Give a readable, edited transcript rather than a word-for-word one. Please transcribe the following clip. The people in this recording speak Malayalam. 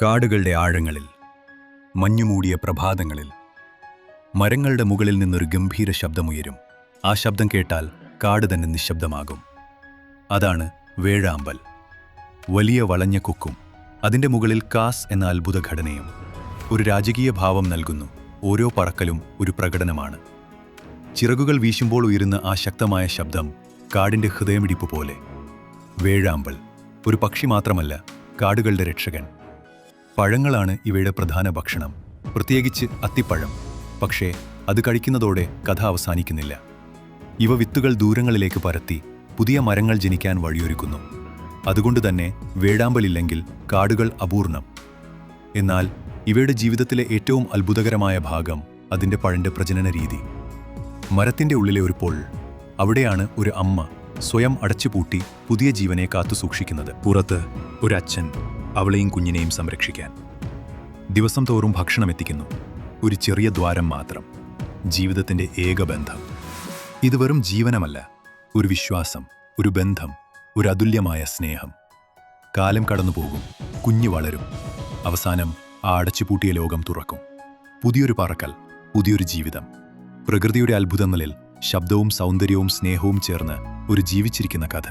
കാടുകളുടെ ആഴങ്ങളിൽ, മഞ്ഞുമൂടിയ പ്രഭാതങ്ങളിൽ, മരങ്ങളുടെ മുകളിൽ നിന്നൊരു ഗംഭീര ശബ്ദമുയരും. ആ ശബ്ദം കേട്ടാൽ കാട് തന്നെ നിശബ്ദമാകും. അതാണ് വേഴാമ്പൽ. വലിയ വളഞ്ഞ കൊക്കും, അതിൻ്റെ മുകളിൽ കാസ് എന്ന അത്ഭുത ഘടനയും ഒരു രാജകീയ ഭാവം നൽകുന്നു. ഓരോ പറക്കലും ഒരു പ്രകടനമാണ്. ചിറകുകൾ വീശുമ്പോൾ ഉയരുന്ന ആ ശക്തമായ ശബ്ദം കാടിൻ്റെ ഹൃദയമിടിപ്പ് പോലെ. വേഴാമ്പൽ ഒരു പക്ഷി മാത്രമല്ല, കാടുകളുടെ രക്ഷകൻ. പഴങ്ങളാണ് ഇവയുടെ പ്രധാന ഭക്ഷണം, പ്രത്യേകിച്ച് അത്തിപ്പഴം. പക്ഷേ അത് കഴിക്കുന്നതോടെ കഥ അവസാനിക്കുന്നില്ല. ഇവ വിത്തുകൾ ദൂരങ്ങളിലേക്ക് പരത്തി പുതിയ മരങ്ങൾ ജനിക്കാൻ വഴിയൊരുക്കുന്നു. അതുകൊണ്ടുതന്നെ വേഴാമ്പലില്ലെങ്കിൽ കാടുകൾ അപൂർണം. എന്നാൽ ഇവയുടെ ജീവിതത്തിലെ ഏറ്റവും അത്ഭുതകരമായ ഭാഗം അതിൻ്റെ പഴൻ്റെ പ്രജനന രീതി. മരത്തിൻ്റെ ഉള്ളിലെ ഒരു പൊൾ, അവിടെയാണ് ഒരു അമ്മ സ്വയം അടച്ചുപൂട്ടി പുതിയ ജീവനെ കാത്തുസൂക്ഷിക്കുന്നത്. പുറത്ത് ഒരു അച്ഛൻ അവളെയും കുഞ്ഞിനെയും സംരക്ഷിക്കാൻ. ദിവസം തോറും ഭക്ഷണം എത്തിക്കുന്നു. ഒരു ചെറിയ ദ്വാരം മാത്രം, ജീവിതത്തിൻ്റെ ഏക ബന്ധം. ഇത് വെറും ജീവനമല്ല, ഒരു വിശ്വാസം, ഒരു ബന്ധം, ഒരു അതുല്യമായ സ്നേഹം. കാലം കടന്നുപോകും, കുഞ്ഞ് വളരും. അവസാനം ആ അടച്ചുപൂട്ടിയ ലോകം തുറക്കും. പുതിയൊരു പറക്കൽ, പുതിയൊരു ജീവിതം. പ്രകൃതിയുടെ അത്ഭുതങ്ങളിൽ ശബ്ദവും സൗന്ദര്യവും സ്നേഹവും ചേർന്ന് ഒരു ജീവിച്ചിരിക്കുന്ന കഥ.